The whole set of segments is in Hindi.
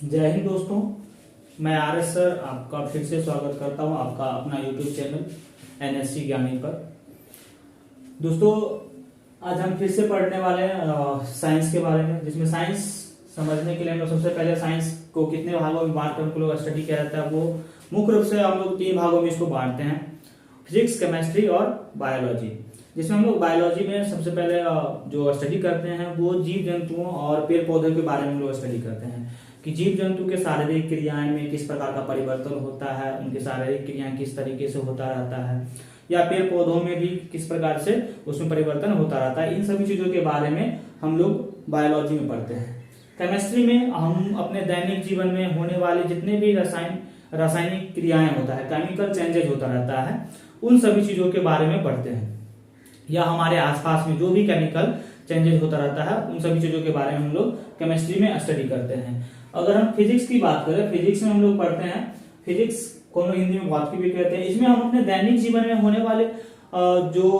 जय हिंद दोस्तों। मैं RS सर आपका फिर से स्वागत करता हूं आपका अपना YouTube चैनल NSC ज्ञानी पर। दोस्तों, आज हम फिर से पढ़ने वाले हैं साइंस के बारे में, जिसमें साइंस समझने के लिए हम लोग सबसे पहले साइंस को कितने भागों में बांट कर उनको लोग स्टडी किया जाता है, वो मुख्य रूप से हम लोग 3 भागों में इसको बांटते हैं: फिजिक्स, केमिस्ट्री और बायोलॉजी। जिसमें हम लोग बायोलॉजी में सबसे पहले जो स्टडी करते हैं वो जीव जंतुओं और पेड़ पौधों के बारे में हम लोग स्टडी करते हैं कि जीव जंतु के शारीरिक क्रियाएं में किस प्रकार का परिवर्तन होता है, उनकी शारीरिक क्रियाएं किस तरीके से होता रहता है, या पेड़ पौधों में भी किस प्रकार से उसमें परिवर्तन होता रहता है। इन सभी चीजों के बारे में हम लोग बायोलॉजी में पढ़ते हैं। केमिस्ट्री में हम अपने दैनिक जीवन में होने वाले जितने भी रासायनिक क्रियाएं होता है, केमिकल चेंजेज होता रहता है, उन सभी चीजों के बारे में पढ़ते हैं। या हमारे आसपास में जो भी केमिकल चेंजेज होता रहता है, उन सभी चीजों के बारे में हम लोग केमिस्ट्री में स्टडी करते हैं। अगर हम फिजिक्स की बात करें, फिजिक्स में हम लोग पढ़ते हैं, फिजिक्स को हम हिंदी में भौतिकी भी कहते हैं। इसमें हम अपने दैनिक जीवन में होने वाले जो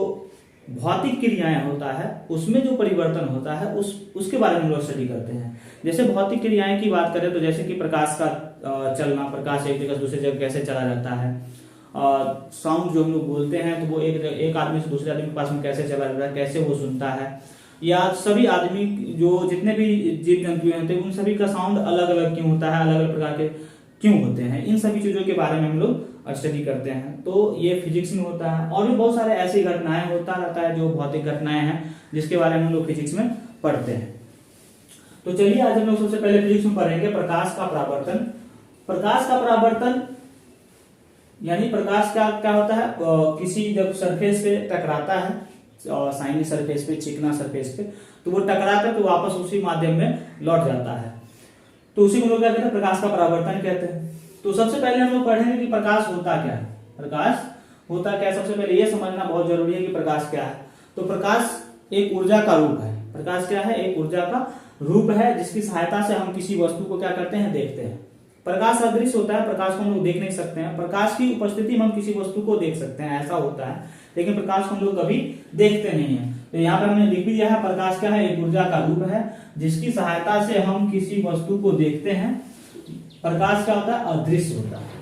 भौतिक क्रियाएं होता है उसमें जो परिवर्तन होता है उसके बारे में हम लोग स्टडी करते हैं। जैसे भौतिक क्रियाएं की बात करें तो जैसे कि प्रकाश का चलना, प्रकाश एक जगह से दूसरी जगह कैसे चला जाता है, साउंड जो हम लोग बोलते हैं तो वो एक आदमी से दूसरे आदमी के पास में कैसे चला जाता है, कैसे वो सुनता है, या सभी आदमी जो जितने भी जीव जंतु होते हैं उन सभी का साउंड अलग अलग क्यों होता है, अलग अलग प्रकार के क्यों होते हैं, इन सभी चीजों के बारे में हम लोग स्टडी करते हैं। तो ये फिजिक्स में होता है। और भी बहुत सारे ऐसी घटनाएं होता रहता है जो भौतिक घटनाएं हैं, जिसके बारे में हम लोग फिजिक्स में पढ़ते हैं। तो चलिए आज हम लोग सबसे पहले फिजिक्स में पढ़ेंगे प्रकाश का परावर्तन। प्रकाश का परावर्तन यानी प्रकाश का क्या होता है, किसी जब सरफेस पे टकराता है, शाइनी सरफेस पे, चिकना सरफेस पे, तो वो टकराता है तो वापस उसी माध्यम में लौट जाता है, तो उसी को लोग क्या कहते हैं, प्रकाश का परावर्तन कहते हैं। तो सबसे पहले हम लोग पढ़ेंगे कि प्रकाश होता क्या है। प्रकाश होता क्या है, सबसे पहले ये समझना बहुत जरूरी है कि प्रकाश क्या है। तो प्रकाश एक ऊर्जा का रूप है। प्रकाश क्या है, एक ऊर्जा का रूप है जिसकी सहायता से हम किसी वस्तु को क्या करते हैं, देखते हैं। प्रकाश अदृश्य होता है, प्रकाश को हम लोग देख नहीं सकते हैं। प्रकाश की उपस्थिति में हम किसी वस्तु को देख सकते हैं, ऐसा होता है, लेकिन प्रकाश को हम लोग कभी देखते नहीं है। तो यहाँ पर हमने लिख दिया है, प्रकाश क्या है, एक ऊर्जा का रूप है जिसकी सहायता से हम किसी वस्तु को देखते हैं। प्रकाश क्या होता है, अदृश्य होता है।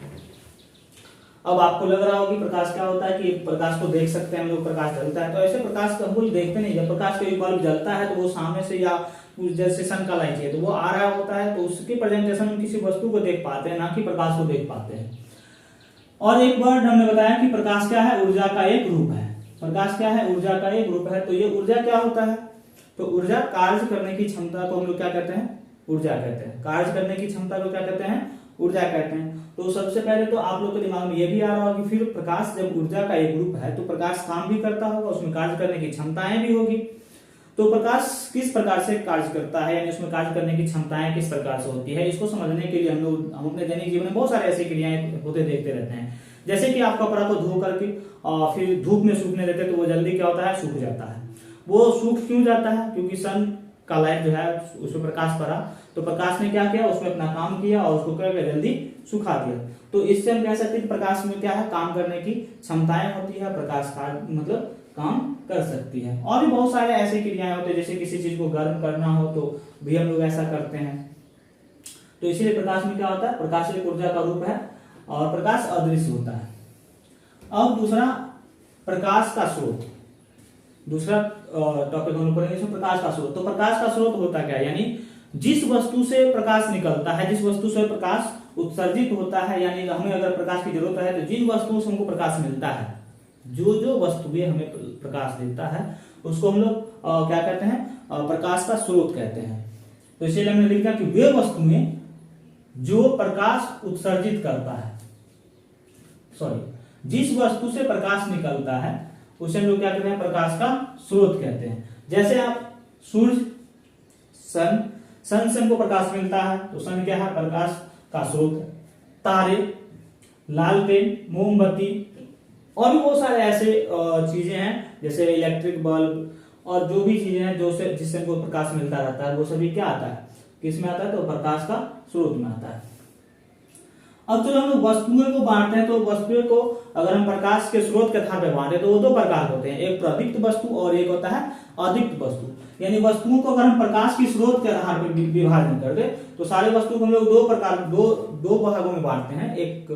अब आपको लग रहा होगा कि प्रकाश क्या होता है, कि प्रकाश को देख सकते हैं हम लोग, प्रकाश जलता है, तो ऐसे प्रकाश को हम लोग देखते नहीं। जब प्रकाश का एक बल्ब जलता है तो वो सामने से या जैसे सनलाइट है तो वो आ रहा होता है, तो उसके प्रेजेंटेशन में किसी वस्तु को देख पाते हैं, ना कि प्रकाश को देख पाते हैं। और एक वर्ड हमने बताया कि प्रकाश क्या है, ऊर्जा का एक रूप है। प्रकाश क्या है, ऊर्जा का एक रूप है। तो ये ऊर्जा क्या होता है, तो ऊर्जा कार्य करने की क्षमता को हम लोग क्या कहते हैं, ऊर्जा कहते हैं। कार्य करने की क्षमता को क्या कहते हैं, ऊर्जा कहते हैं। तो सबसे पहले तो आप लोग के दिमाग में ये भी आ रहा होगा कि फिर प्रकाश जब ऊर्जा का एक रूप है तो प्रकाश काम भी करता होगा, उसमें कार्य करने की क्षमताएं भी होगी। तो प्रकाश किस प्रकार से कार्य करता है, यानी उसमें कार्य करने की क्षमताएं किस प्रकार से होती है, इसको समझने के लिए हम अपने दैनिक जीवन में बहुत सारे ऐसी क्रियाएं होते देखते रहते हैं। जैसे कि आप कपड़ा को धो करके फिर धूप में सूखने देते हैं तो वो जल्दी क्या होता है, सूख जाता है। वो सूख क्यों जाता है, क्योंकि सन का लाइट जो है उसमें प्रकाश पड़ा, तो प्रकाश ने क्या किया, उसमें अपना काम किया और उसको क्या किया, जल्दी सुखा दिया। तो इससे हम कह सकते हैं कि प्रकाश में क्या है, काम करने की क्षमताएं होती है, प्रकाश का मतलब काम कर सकती है। और भी बहुत सारे ऐसे क्रियाएं होते हैं, जैसे किसी चीज को गर्म करना हो तो भी हम लोग ऐसा करते हैं। तो इसीलिए प्रकाश में क्या होता है, प्रकाश एक ऊर्जा का रूप है और प्रकाश अदृश्य होता है। अब दूसरा, प्रकाश का स्रोत, दूसरा टॉपिक हम लोग पढ़ेंगे इसमें प्रकाश का स्रोत। तो प्रकाश का स्रोत होता क्या है, यानी जिस वस्तु से प्रकाश निकलता है, जिस वस्तु से प्रकाश उत्सर्जित होता है, यानी हमें अगर प्रकाश की जरूरत है तो जिन वस्तुओं से हमको प्रकाश मिलता है, जो वस्तुएं हमें प्रकाश देता है उसको हम लोग क्या कहते हैं, प्रकाश का स्रोत कहते हैं। तो इसीलिए हमने लिखा कि वे वस्तुएं जो प्रकाश उत्सर्जित करता है, जिस वस्तु से प्रकाश निकलता है उसे हम लोग क्या कहते हैं, प्रकाश का स्रोत कहते हैं। जैसे आप सूर्य, सन से हमको प्रकाश मिलता है तो सन क्या है, प्रकाश का स्रोत है। तारे, लालटेन, मोमबत्ती और भी बहुत सारे ऐसे चीजें हैं, जैसे इलेक्ट्रिक बल्ब और जो भी चीजें हैं जो से जिससे हमको प्रकाश मिलता रहता है, वो सभी क्या आता है, किस में आता है, तो प्रकाश का स्रोत में आता है। अब चलो हम लोग वस्तुएं को बांटते हैं, तो वस्तुएं को अगर हम प्रकाश के स्रोत के आधार पर बांटे तो वो 2 प्रकार होते हैं, एक प्रदीप्त वस्तु और एक होता है अदीप्त वस्तु। यानी वस्तुओं को अगर हम प्रकाश की स्रोत के आधार पर विभाजन कर दे तो सारे वस्तु को हम लोग दो भागों में बांटते हैं, एक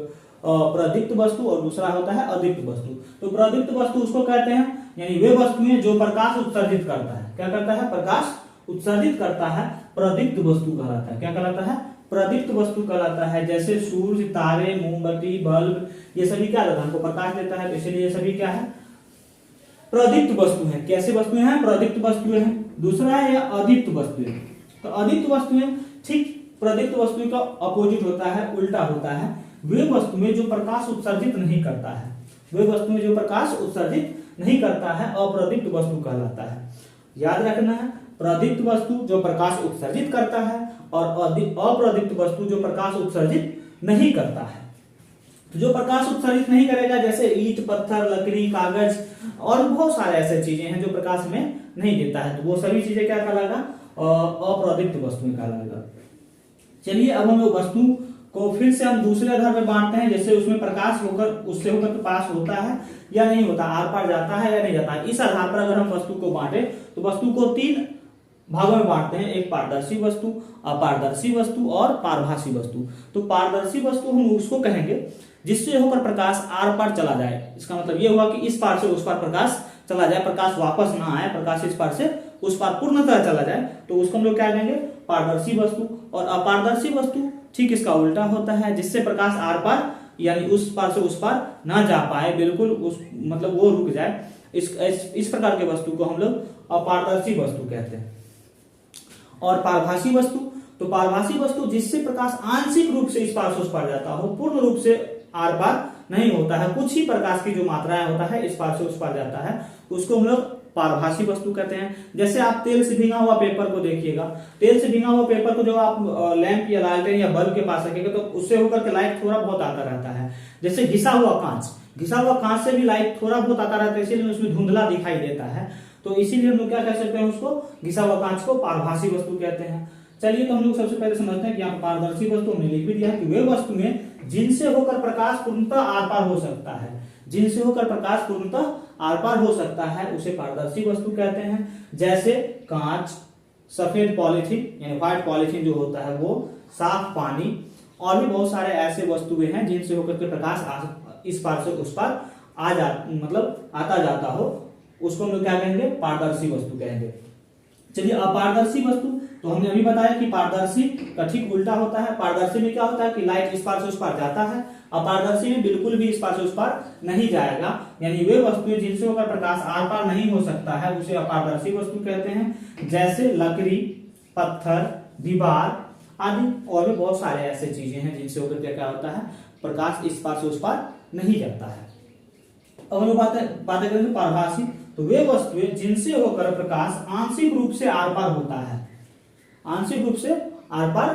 प्रदीप्त वस्तु और दूसरा होता है अदीप्त वस्तु। तो प्रदीप्त वस्तु उसको कहते हैं यानी वे वस्तुएं जो प्रकाश उत्सर्जित करता है, क्या करता है, प्रकाश उत्सर्जित करता है, प्रदीप्त वस्तु कहलाता है। क्या कहलाता है, प्रदीप्त वस्तु कहलाता है। जैसे सूर्य, तारे, मोमबत्ती, बल्ब, ये सभी क्या रहता है, हमको प्रकाश देता है, तो इसलिए ये सभी क्या है, प्रदीप्त वस्तु है। कैसे वस्तुएं हैं, प्रदीप्त वस्तुएं हैं। दूसरा है अदीप्त वस्तुएं। तो अदीप्त वस्तुएं ठीक प्रदीप्त वस्तु का अपोजिट होता है, उल्टा होता है। वे वस्तुएं जो प्रकाश उत्सर्जित नहीं करता है, वे वस्तुएं जो प्रकाश उत्सर्जित नहीं करता है, अप्रदीप्त वस्तु कहलाता है। याद रखना है, प्रदीप्त वस्तु जो प्रकाश उत्सर्जित करता है और अप्रदीप्त वस्तु जो प्रकाश उत्सर्जित नहीं करता है। तो जो प्रकाश उत्सर्जित नहीं करेगा, जैसे ईंट, पत्थर, लकड़ी, कागज और बहुत सारे ऐसे चीजें हैं जो प्रकाश में नहीं देता है, तो वो सभी चीजें क्या कहलाएगा, अप्रदीप्त वस्तुएं कहलाएगा। चलिए अब हम लोग वस्तु को फिर से हम दूसरे आधार पर बांटते हैं, जैसे उसमें प्रकाश होकर उससे होकर पास होता है या नहीं होता, आर पार जाता है या नहीं जाता है। इस आधार पर अगर हम वस्तु को बांटे तो वस्तु को 3 भागों में बांटते हैं, एक पारदर्शी वस्तु, अपारदर्शी वस्तु और पारभासी वस्तु। तो पारदर्शी वस्तु हम उसको कहेंगे जिससे होकर प्रकाश आर पार चला जाए। इसका मतलब ये हुआ कि इस पार से उस पार प्रकाश चला जाए, प्रकाश वापस ना आए, प्रकाश इस पार से उस पार पूर्णतः चला जाए, तो उसको हम लोग क्या कहेंगे, पारदर्शी वस्तु। और अपारदर्शी वस्तु ठीक इसका उल्टा होता है, जिससे प्रकाश आर पार यानी उस पार से उस पार ना जा पाए, बिल्कुल उस मतलब वो रुक जाए। इस प्रकार के वस्तु को हम लोग अपारदर्शी वस्तु कहते हैं। और पारभासी वस्तु, तो पारभासी वस्तु जिससे प्रकाश आंशिक रूप से इस पार से उस पार जाता हो, पूर्ण रूप से आर पार नहीं होता है, कुछ ही प्रकाश की जो मात्राएं होता है इस पार से उस पार जाता है, उसको हम लोग पारभासी वस्तु कहते हैं। जैसे आप तेल से भीगा हुआ पेपर को देखिएगा, तेल से भीगा हुआ पेपर को जब आप लैंप या लालटेन या बल्ब के पास रखेंगे तो उससे होकर के लाइट थोड़ा बहुत आता रहता है। जैसे घिसा हुआ कांच से भी लाइट थोड़ा बहुत आता रहता है, इसीलिए उसमें धुंधला दिखाई देता है। तो इसीलिए हम लोग क्या कह सकते हैं, उसको घिसा हुआ कांच को पारभासी वस्तु कहते हैं। चलिए तो हम लोग सबसे पहले समझते हैं कि यहाँ पारदर्शी वस्तु हमने लिख भी दिया कि वे वस्तुएं जिनसे होकर प्रकाश पूर्णतः आर पार हो सकता है, जिनसे होकर प्रकाश पूर्णतः आर पार हो सकता है, उसे पारदर्शी वस्तु कहते हैं। जैसे कांच, सफेद पॉलीथीन यानी व्हाइट पॉलीथीन जो होता है वो, साफ पानी और भी बहुत सारे ऐसे वस्तुएं हैं जिनसे होकर के प्रकाश इस पार से उस पार मतलब आता जाता हो, उसको हम लोग क्या कहेंगे, पारदर्शी वस्तु कहेंगे। चलिए अपारदर्शी वस्तु, तो हमने अभी बताया कि पारदर्शी का ठीक उल्टा होता है। पारदर्शी में क्या होता है कि लाइट इस पार से उस पार जाता है, अपारदर्शी में बिल्कुल भी इस पार से उस पार नहीं जाएगा, यानी वे वस्तुएं जिनसे होकर प्रकाश आर पार नहीं हो सकता है उसे अपारदर्शी वस्तु कहते हैं। जैसे लकड़ी, पत्थर, दीवार आदि और भी बहुत सारे ऐसे चीजें हैं जिनसे होकर क्या होता है, प्रकाश इस पार से उस पार नहीं जाता है। अब हम लोग बातें करेंगे पारभासी, तो वे वस्तुएं जिनसे होकर प्रकाश आंशिक रूप से आर पार होता है, आंशिक रूप से आर पार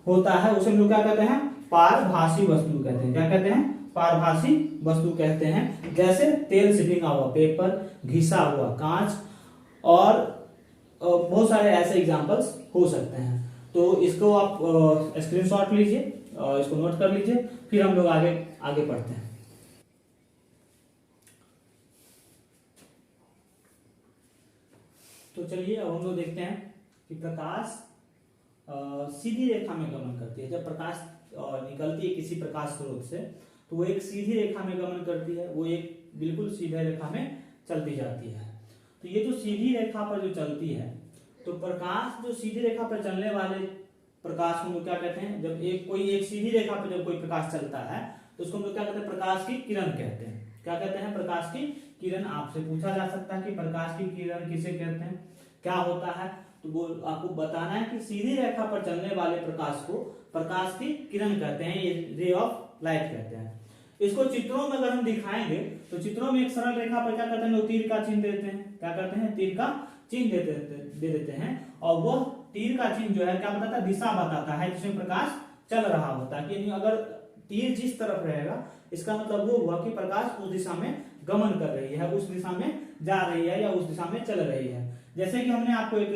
होता है, उसे हम लोग क्या कहते हैं, पारभासी वस्तु कहते हैं। क्या कहते हैं, पारभासी वस्तु कहते हैं। जैसे तेल से भीगा हुआ पेपर, घिसा हुआ कांच और बहुत सारे ऐसे एग्जांपल्स हो सकते हैं। तो इसको आप स्क्रीनशॉट लीजिए, इसको नोट कर लीजिए, फिर हम लोग आगे पढ़ते हैं। तो चलिए अब हम लोग देखते हैं कि प्रकाश सीधी रेखा में गमन करती है। जब प्रकाश निकलती है किसी प्रकाश स्रोत से तो वो एक सीधी रेखा में गमन करती है, वो एक बिल्कुल सीधी रेखा में चलती जाती है। तो ये जो सीधी रेखा पर जो चलती है, तो प्रकाश जो सीधी रेखा पर चलने वाले प्रकाश को हम लोग क्या कहते हैं, जब कोई एक सीधी रेखा पर जब कोई प्रकाश चलता है तो उसको हम लोग क्या कहते हैं, प्रकाश की किरण कहते हैं। क्या कहते हैं, प्रकाश की किरण। आपसे पूछा जा सकता है कि प्रकाश की किरण किसे कहते हैं, क्या होता है, तो वो आपको बताना है कि सीधी रेखा पर चलने वाले प्रकाश को प्रकाश की किरण कहते हैं, ये रे ऑफ लाइट कहते हैं। इसको चित्रों में अगर हम दिखाएंगे तो चित्रों में एक सरल रेखा पर क्या करते हैं, तीर का चिन्ह देते हैं। क्या करते हैं, तीर का चिन्ह दे देते हैं, और वह तीर का चिन्ह जो है क्या बताता है, दिशा बताता है जिसमें प्रकाश चल रहा होता है। कि अगर तीर जिस तरफ रहेगा इसका मतलब वो हुआ कि प्रकाश उस दिशा में गमन कर रही है, उस दिशा में जा रही है या उस दिशा में चल रही है। जैसे कि हमने आपको एक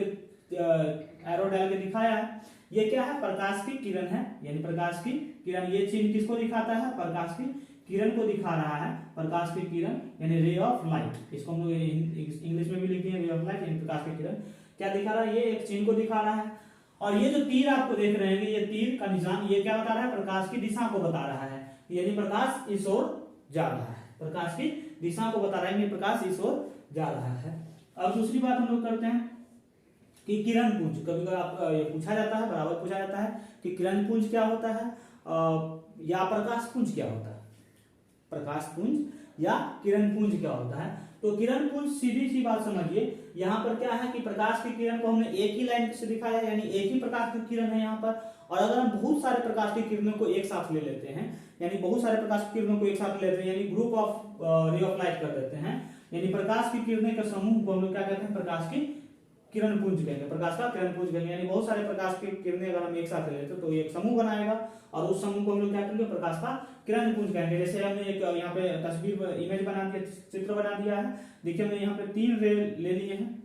एरो डाल के दिखाया है, ये क्या है, प्रकाश की किरण है, यानी प्रकाश की किरण। ये चिन्ह किसको दिखाता है, प्रकाश की किरण को दिखा रहा है। प्रकाश की किरण यानी रे ऑफ लाइट, इसको हम लोग इंग्लिश में भी लिखते हैं रे ऑफ लाइट यानी प्रकाश की किरण। क्या दिखा रहा है, ये एक चिन्ह को दिखा रहा है। और ये जो तीर आपको देख रहे हैं, ये तीर का निशान ये क्या बता रहा है, प्रकाश की दिशा को बता रहा है, यानी प्रकाश इस ओर जा रहा है, प्रकाश की दिशा को बता रहा है कि प्रकाश इस ओर जा रहा है। अब दूसरी बात हम लोग करते हैं कि किरण पुंज, कभी कभी आप ये पूछा जाता है, बराबर पूछा जाता है कि किरण पुंज क्या होता है या प्रकाश पुंज क्या होता है, प्रकाश पुंज या किरण पुंज क्या होता है। तो किरण पुंज सीधी सी बात समझिए, यहाँ पर क्या है कि प्रकाश की किरण को हमने एक ही लाइन से दिखाया है, यानी एक ही प्रकाश की किरण है यहाँ पर। और अगर हम बहुत सारे प्रकाश की किरणों को एक साथ ले लेते हैं, यानी बहुत सारे प्रकाश की किरणों को एक साथ ले लेते हैं, यानी group of ray of light कर देते हैं, यानी प्रकाश की किरणें का समूह को हम लोग क्या कहते हैं, प्रकाश की किरण पुंज कहेंगे, प्रकाश का किरण पुंज कहेंगे। यानी बहुत सारे प्रकाश की किरणें अगर हम एक साथ ले लेते हैं तो एक समूह बनाएगा, और उस समूह को हम लोग क्या कहेंगे, प्रकाश का किरण पुंज कहेंगे। जैसे हमने एक यहाँ पे तस्वीर इमेज बना दिया, चित्र बना दिया है, देखिए हमने यहाँ पे 3 रे ले लिए हैं।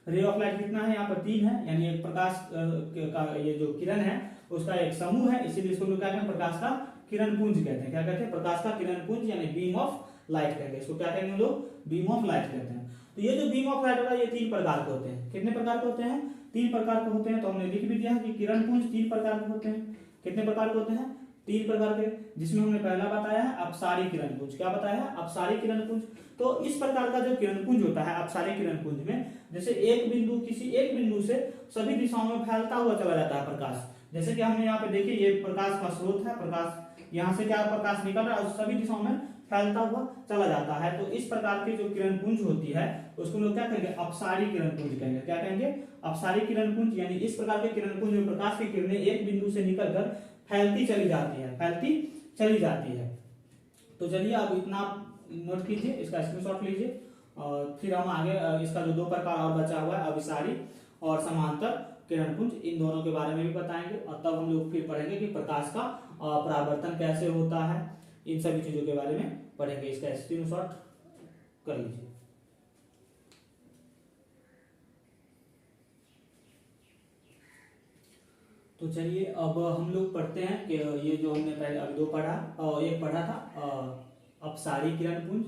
रे ऑफ लाइट कितना है, यहाँ पर 3 है, यानी एक प्रकाश का ये जो किरण है उसका एक समूह है, इसीलिए इसको लोग क्या कहते हैं, प्रकाश का किरण पुंज कहते हैं। क्या कहते हैं, प्रकाश का किरण पुंज, यानी बीम ऑफ लाइट कहते हैं। इसको क्या कहेंगे लोग, बीम ऑफ लाइट कहते हैं। तो ये जो बीम ऑफ लाइट होता है, ये 3 प्रकार के होते हैं। कितने प्रकार के होते हैं, 3 प्रकार के होते हैं। तो हमने लिख भी दिया है कि किरण पुंज 3 प्रकार के होते हैं। कितने प्रकार के होते हैं, 3 प्रकार के, जिसमें हमने पहला बताया है अपसारी किरण पुंज। क्या बताया है, अपसारी किरण पुंज। तो इस प्रकार का जो किरण पुंज होता है अपसारी किरण पुंज में, जैसे एक बिंदु किसी एक बिंदु से सभी दिशाओं में फैलता हुआ चला जाता है प्रकाश। जैसे कि हमने यहाँ पे देखिए, ये प्रकाश का स्रोत है, प्रकाश यहाँ से क्या प्रकाश निकल रहा है और सभी दिशाओं में फैलता हुआ चला जाता है। तो इस प्रकार की जो किरण पुंज होती है उसको लोग क्या कहेंगे, अपसारी किरण पुंज कहेंगे। क्या कहेंगे, अपसारी किरण पुंज। यानी इस प्रकार के किरण पुंज में प्रकाश की किरणें एक बिंदु से निकलकर फैलती चली जाती है, फैलती चली जाती है। तो चलिए अब इतना नोट कीजिए, इसका स्क्रीनशॉट लीजिए, और फिर हम आगे इसका जो 2 प्रकार और बचा हुआ है, अभिसारी और समांतर किरण पुंज, इन दोनों के बारे में भी बताएंगे। और तब हम लोग फिर पढ़ेंगे कि प्रकाश का परावर्तन कैसे होता है, इन सभी चीजों के बारे में पढ़ेंगे। इसका स्क्रीनशॉट कर लीजिए। तो चलिए अब हम लोग पढ़ते हैं कि ये जो हमने पहले अभी 2 पढ़ा, एक पढ़ा था अपसारी किरण पुंज,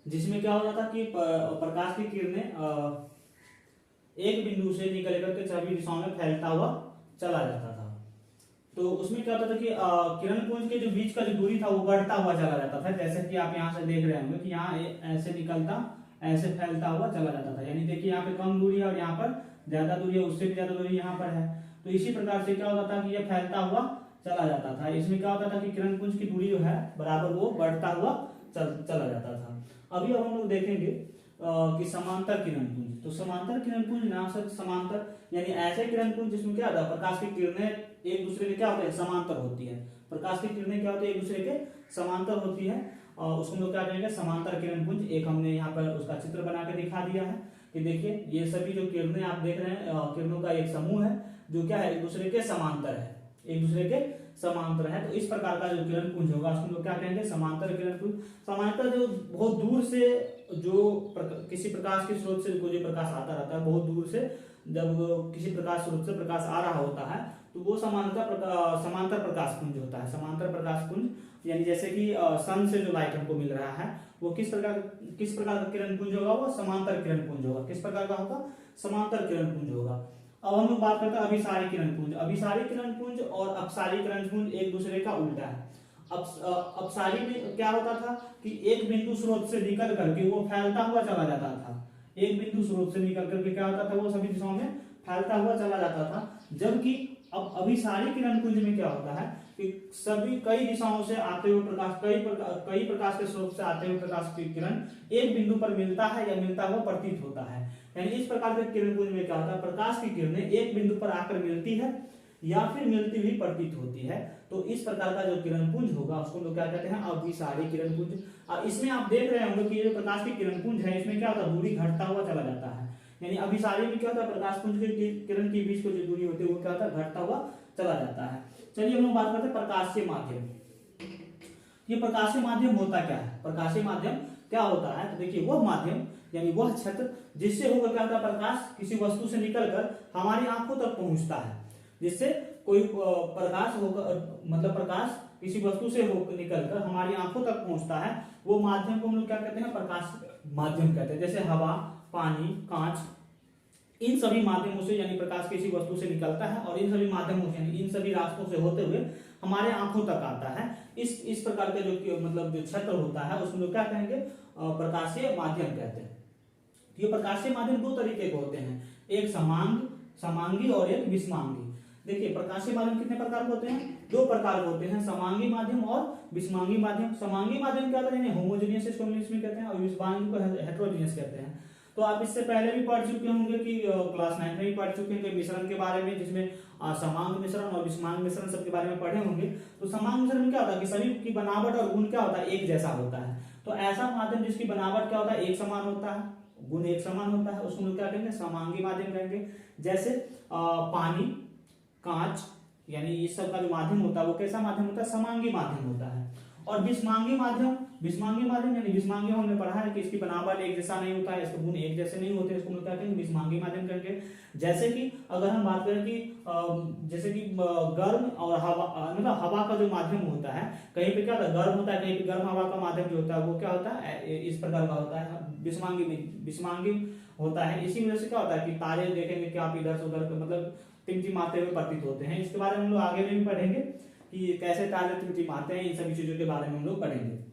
जिसमें क्या होता था कि प्रकाश की किरणें एक बिंदु से निकल करके सभी दिशाओं में फैलता हुआ चला जाता था। तो उसमें क्या होता था कि किरण पुंज के जो बीच का जो दूरी था वो बढ़ता हुआ चला जाता था। जैसे कि आप यहाँ से देख रहे होंगे कि यहाँ ऐसे निकलता, ऐसे फैलता हुआ चला जाता था। यानी देखिए यहाँ पे कम दूरी है और यहाँ पर ज्यादा दूरी है, उससे भी ज्यादा दूरी यहाँ पर है। तो इसी प्रकार से क्या होता था कि यह फैलता हुआ चला जाता था। इसमें क्या होता था कि किरण पुंज की दूरी जो है बराबर वो बढ़ता हुआ चला जाता था। अभी अब हम लोग देखेंगे कि समांतर किरण पुंज। तो समांतर किरण पुंज नाम से समांतर, यानी ऐसे किरण पुंज जिसमें क्या होता है, प्रकाश की किरणें एक दूसरे के क्या होते हैं, समांतर होती है। प्रकाश की किरणें क्या होती है, एक दूसरे के समांतर होती है, और उसको हम लोग क्या कहेंगे, समांतर किरण पुंज। एक हमने यहाँ पर उसका चित्र बना के दिखा दिया है कि देखिए ये सभी जो किरणें आप देख रहे हैं, किरणों का एक समूह है जो क्या है, एक दूसरे के समांतर है, एक दूसरे के समांतर है। तो इस प्रकार का जो किरण पुंज होगा उसको लोग क्या कहेंगे, समांतर किरण पुंज। समांतर जो बहुत दूर से जो किसी प्रकाश के स्रोत से जो प्रकाश आता रहता है, बहुत दूर से जब किसी प्रकाश स्रोत से प्रकाश आ रहा होता है तो वो समांतर प्रकाश पुंज होता है। समांतर प्रकाश पुंज यानी जैसे कि सन से जो लाइट हमको मिल रहा है वो किस प्रकार का किरण पुंज होगा, वो समांतर किरण पुंज होगा। किस प्रकार का होगा, समांतर किरण पुंज होगा। अब हम लोग बात करते हैं अभिसारी किरण पुंज। अभिसारी किरण पुंज और अपसारी किरण पुंज एक दूसरे का उल्टा है। अपसारी में क्या होता था कि एक बिंदु स्रोत से निकल करके वो फैलता हुआ चला जाता था। एक बिंदु स्रोत से निकल करके क्या होता था, वो सभी दिशाओं में फैलता हुआ चला जाता था। जबकि अब अभिसारी किरण पुंज में क्या होता है कि सभी कई दिशाओं से आते हुए प्रकाश, कई प्रकाश के स्रोत से आते हुए प्रकाश की किरण एक बिंदु पर मिलता है या मिलता हुआ प्रतीत होता है। यानी इस प्रकार के किरण पुंज में क्या होता है, प्रकाश की किरणें एक बिंदु पर आकर मिलती है या फिर मिलती हुई प्रतीत होती है। तो इस प्रकार का जो किरण पुंज होगा उसको लोग क्या कहते हैं, अभिसारी किरण पुंज। इसमें आप देख रहे होंगे कि ये प्रकाश की किरण पुंज है, इसमें क्या होता है, दूरी घटता हुआ चला जाता है। यानी अभिसारी में क्या होता है, प्रकाश पुंज के किरण के बीच को जो दूरी होती है वो क्या होता है, घटता हुआ चला जाता है। चलिए हम लोग बात करते हैं प्रकाशीय माध्यम। ये प्रकाशीय माध्यम होता क्या है, प्रकाशीय माध्यम क्या होता है, तो देखिए वह माध्यम यानी वह क्षेत्र जिससे होकर क्या होता है, प्रकाश किसी वस्तु से निकलकर हमारी आंखों तक पहुंचता है। जिससे कोई प्रकाश होकर, मतलब प्रकाश किसी वस्तु से निकलकर हमारी आंखों तक पहुंचता है, वो माध्यम को हम लोग क्या कहते हैं, प्रकाश माध्यम कहते हैं। जैसे हवा, पानी, कांच, इन सभी माध्यमों से यानी प्रकाश किसी वस्तु से निकलता है और इन सभी माध्यमों से यानी इन सभी रास्तों से होते हुए हमारे आंखों तक आता है। इस प्रकार का जो मतलब जो क्षेत्र होता है उसमें लोग क्या कहेंगे, प्रकाशीय माध्यम कहते हैं। ये प्रकाशीय माध्यम दो तरीके के होते हैं, एक समांगी और एक विषमांगी। देखिए प्रकाशीय माध्यम कितने प्रकार के होते हैं, दो प्रकार के होते हैं, समांगी माध्यम और विषमांगी माध्यम। समांगी माध्यम क्या होता है, होमोजेनियस इसको इंग्लिश में कहते हैं, और विषमांगी को हेटेरोजेनियस कहते हैं। तो आप इससे पहले भी पढ़ चुके होंगे कि क्लास 9 में भी पढ़ चुके हैं मिश्रण के बारे में, जिसमें समांग मिश्रण और विषमांग मिश्रण सबके बारे में पढ़े होंगे। तो समांग मिश्रण में क्या होता है कि सभी की बनावट और गुण क्या होता है, एक जैसा होता है। तो ऐसा माध्यम जिसकी बनावट क्या होता है, एक समान होता है, गुण एक समान होता है, उसको लोग क्या कहेंगे, समांगी माध्यम कहेंगे। जैसे पानी, कांच, यानी इस सब का जो माध्यम होता है वो कैसा माध्यम होता है, समांगी माध्यम होता है। और विषमांगी माध्यम यानी विषमांगी हमने पढ़ा है कि इसकी बनावट एक जैसा नहीं होता है, इसके गुण एक जैसे नहीं होते, इसको हम क्या कहेंगे, विषमांगी माध्यम कहेंगे। जैसे कि अगर हम बात करें कि जैसे कि गर्म और हवा, मतलब हवा का जो माध्यम होता है, कहीं पे क्या होता है गर्म होता है, कहीं पे गर्म हवा का माध्यम जो होता है वो क्या होता है, इस प्रकार का होता है, विषमांगी होता है। इसी वजह से क्या होता है कि तारे देखेंगे कि आप इधर से उधर मतलब टिमटिमाते हुए प्रतीत होते हैं। इसके बारे में हम लोग आगे में भी पढ़ेंगे कि कैसे तारे टिमटिमाते हैं, इन सभी चीजों के बारे में हम लोग पढ़ेंगे।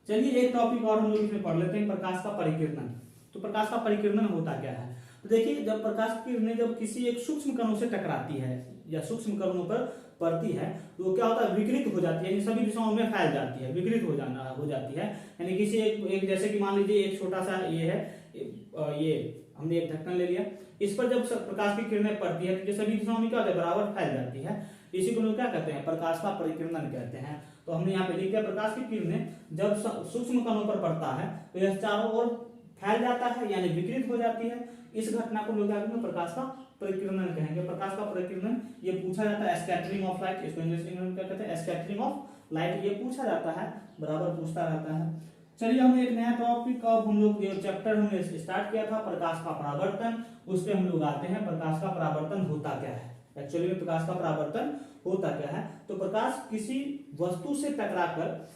चलिए एक टॉपिक और हम लोग इसमें पढ़ लेते हैं, प्रकाश का परिकीर्णन। तो प्रकाश का परिकीर्णन होता क्या है, तो देखिए जब प्रकाश की किरणें जब किसी एक सूक्ष्म कणों से टकराती है या सूक्ष्म कणों पर पड़ती है तो क्या होता है, विकृत हो जाती है, यानी सभी दिशाओं में फैल जाती है, विकृत हो जाती है। यानी किसी एक जैसे कि मान लीजिए एक छोटा सा ये है, ये हमने एक ढक्कन ले लिया, इस पर जब प्रकाश की किरणें पड़ती है तो ये सभी दिशाओं में क्या होता है, बराबर फैल जाती है। इसी को लोग क्या कहते हैं, प्रकाश का परिकीर्णन कहते हैं। तो हमने यहाँ पे लिख दिया, प्रकाश की किरणें जब सूक्ष्म कणों पर पड़ता है तो यह चारों ओर फैल जाता है, यानी विकृत हो जाती है। इस घटना को लोग क्या कहेंगे, प्रकाश का परिकीर्णन कहेंगे। प्रकाश का परिकीर्णन ये पूछा जाता है, स्कैटरिंग ऑफ लाइट, इसको इंग्लिश में क्या कहते हैं, स्कैटरिंग ऑफ लाइट, ये पूछा जाता है, बराबर पूछता रहता है। चलिए हम एक नया टॉपिक, अब हम लोग ये चैप्टर हमने स्टार्ट किया था प्रकाश का परावर्तन, उस पे हम लोग आते हैं, प्रकाश का परावर्तन होता क्या है। एक्चुअली में प्रकाश का परावर्तन होता क्या है, तो प्रकाश किसी वस्तु से टकराकर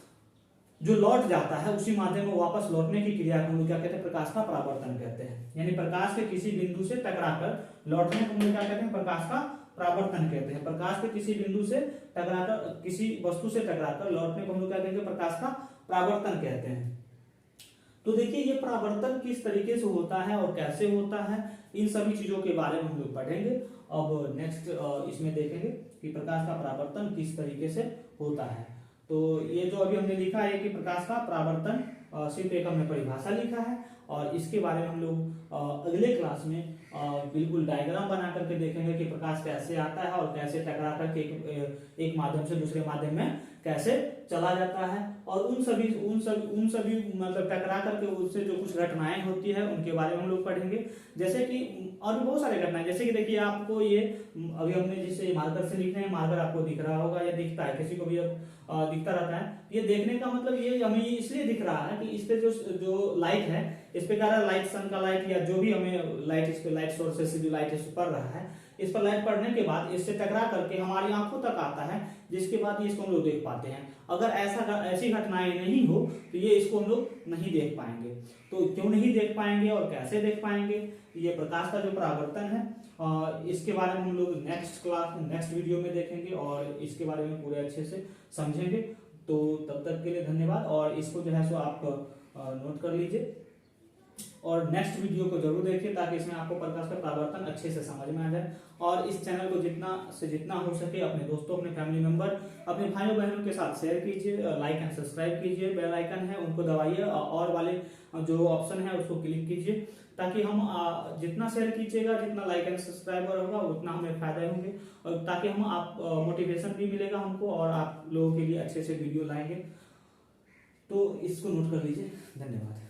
जो लौट जाता है उसी माध्यम में वापस लौटने की क्रिया को हम लोग क्या कहते हैं, प्रकाश का परावर्तन कहते हैं। यानी प्रकाश के किसी बिंदु से टकराकर लौटने को हम लोग क्या कहते हैं, प्रकाश का परावर्तन कहते हैं। प्रकाश के किसी बिंदु से टकराकर, किसी वस्तु से टकराकर लौटने को हम लोग क्या कहेंगे, प्रकाश का परावर्तन कहते हैं। तो देखिए ये परावर्तन किस तरीके से होता है और कैसे होता है, इन सभी चीजों के बारे में हम लोग पढ़ेंगे। अब नेक्स्ट इसमें देखेंगे कि प्रकाश का परावर्तन किस तरीके से होता है। तो ये जो अभी हमने लिखा है कि प्रकाश का परावर्तन, सिर्फ एक हमने परिभाषा लिखा है और इसके बारे में हम लोग अगले क्लास में बिल्कुल डायग्राम बना करके देखेंगे कि प्रकाश कैसे आता है और कैसे टकरा करके एक माध्यम से दूसरे माध्यम में कैसे चला जाता है, और उन सभी मतलब टकरा करके उससे जो कुछ घटनाएं होती है उनके बारे में हम लोग पढ़ेंगे। जैसे कि और भी बहुत सारे घटनाएं, जैसे कि देखिए आपको ये अभी हमने जिसे मार्कर से लिख रहे हैं, मार्कर आपको दिख रहा होगा या दिखता है, किसी को भी दिखता रहता है। ये देखने का मतलब ये हमें इसलिए दिख रहा है कि इस पे जो लाइट है, इस पे क्या लाइट, सन का लाइट या जो भी हमें लाइट, इस पे लाइट सोर्सेस से जो लाइट इस पड़ रहा है, इस पर लाइट पड़ने के बाद इससे टकरा करके हमारी आंखों तक आता है, जिसके बाद इसको हम लोग देख पाते हैं। अगर ऐसी घटनाएं नहीं हो तो ये इसको हम लोग नहीं देख पाएंगे। तो क्यों नहीं देख पाएंगे और कैसे देख पाएंगे, ये प्रकाश का जो परावर्तन है, इसके बारे में हम लोग नेक्स्ट वीडियो में देखेंगे और इसके बारे में पूरे अच्छे से समझेंगे। तो तब तक के लिए धन्यवाद, और इसको जो है सो आप नोट कर लीजिए और नेक्स्ट वीडियो को जरूर देखिए ताकि इसमें आपको प्रकाश का परावर्तन अच्छे से समझ में आ जाए। और इस चैनल को जितना से जितना हो सके अपने दोस्तों, अपने फैमिली मेंबर, अपने भाइयों बहनों के साथ शेयर कीजिए, लाइक एंड सब्सक्राइब कीजिए, बेल आइकन है उनको दबाइए और वाले जो ऑप्शन है उसको क्लिक कीजिए, ताकि हम जितना शेयर कीजिएगा, जितना लाइक एंड सब्सक्राइबर होगा उतना हमें फायदा होंगे, और ताकि हम आप मोटिवेशन भी मिलेगा हमको और आप लोगों के लिए अच्छे से वीडियो लाएंगे। तो इसको नोट कर लीजिए। धन्यवाद।